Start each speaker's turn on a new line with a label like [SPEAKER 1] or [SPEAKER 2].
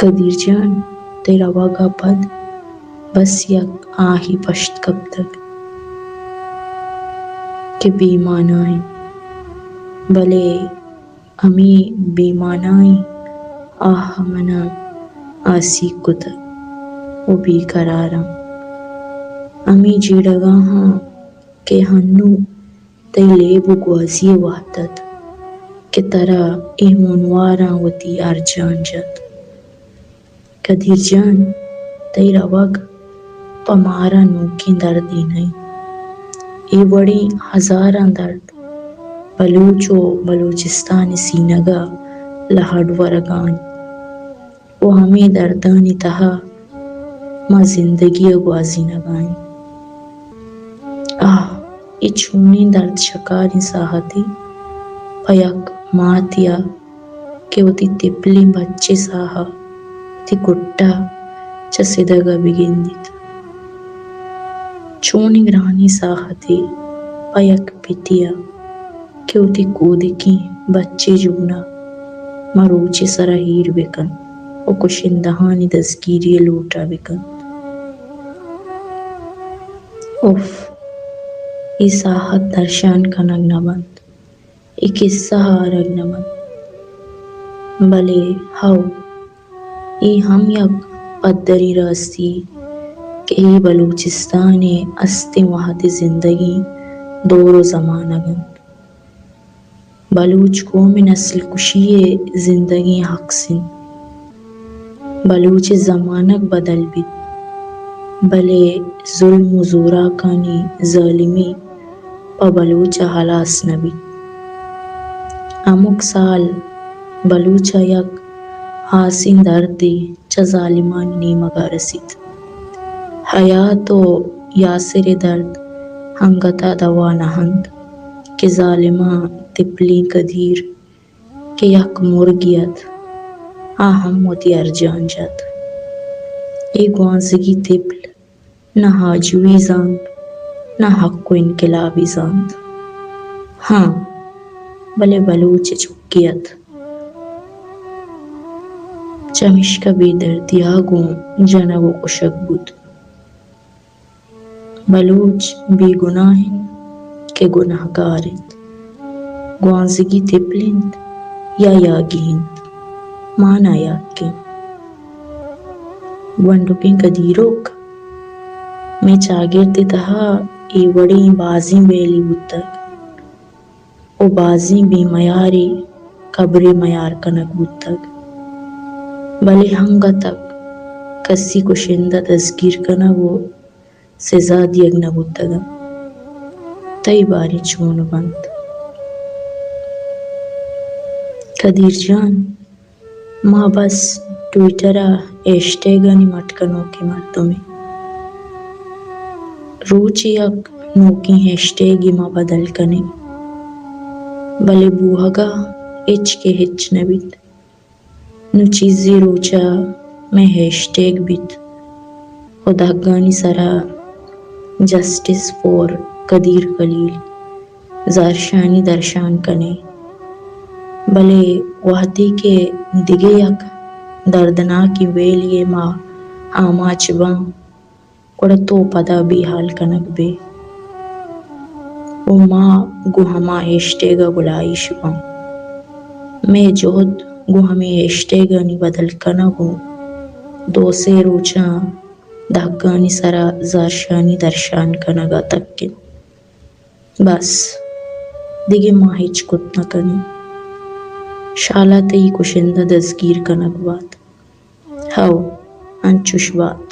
[SPEAKER 1] قدیر جان تیرا واگا پد بس یک آہی پشت کب تک کہ بے معنی بلے ہمیں بے معنی آہ منا آسی کتک و بے قرارم ہمیں جیڑگا ہاں کہ ہنو تی لیب و گوازی وحدت کہ ترا ایمونواراں وتی ارجان جت قدیر جان تیرا وگ پمارا نوکیں دردی نہیں ای وڑی ہزاراں درد بلوچ و بلوچستان سینگا لہڑ ورگان و ہمیں دردانی تہا ما زندگی گوازی نگائیں آہ ای چونی درد شکاری ساہتی پیک ماتیا کہ وتی تپلی بچے ساہا تی گٹا چسدگا بگندیت چونی گرانی ساہتی پیک پتیا کہ وتی کودکی بچے جونا مروچے سرا ہیر بکن و کشندہانی دزگیری لوٹا بکن اف ای ساہت درشان کنگ نبند ای قصہ آرگ نبند بلے ہو ای ہم یک پدری راستی کہ ای بلوچستان استی وحد زندگی دور و زمانہ گند بلوچ قوم نسل کشی زندگی حق سن بلوچ زمانک بدل بیت بلے ظلم و زوراکانی ظالمی پا بلوچ خلاص نبیت امک سال بلوچ یک حاسین دردی چا ظالمان نیمگا رسید حیات و یاسر درد ہنگتا دوا نہند کہ ظالماں تپلی قدیر کہ یک مرگیت آہم وتی ارجان جت ای گوانزگی تپل نہ حاجوی زاند نہ حق و انقلابی زاند ہاں بلے بلوچ چکیت چمشکا بے دردی آگوں جنگ و کشک بود بلوچ بے گناہن کہ گناہگارند گوانزگی تپلند یا یاگیند مانا یاکن گونڈوکیں قدیروک میں چاگرد تہا ای وڑی بازیں بیلی بودتگ او بازیں بے میاری قبر میار کنک بودتگ بلے ہنگا تک کسی کشندہ دزگیر کنگ و سزا دیگ نبودتگا تئی باری چون بند قدیر جان ما بس ٹویٹرا ایشٹیگانی مٹکنوں کے مردمی روچی یک نوکی ہیشٹیگی ما بدل کنے بلے بوہگا اچ کے ہچ نبیت نو چیزی روچا میں ہیشٹیگ بیت و دہگانی سرا جسٹس فور قدیر خلیل زارشانی درشان کنے بلے وحدی کے دیگے یک دردناکی ویلیے ما آماچ باں کڑا تو پدا بھی حال کنک بے و ما گو ہما ہیشٹیگا گلائی شباں میں جہد گو ہمیں ہیشٹیگانی بدل کنگو دو سے روچاں دہگانی سرا زارشانی درشان کنگا تکن بس دیگے ما ہچ کت نہ کنی شالا تی کشندہ دزگیر کنگ بات ہو انچوش بات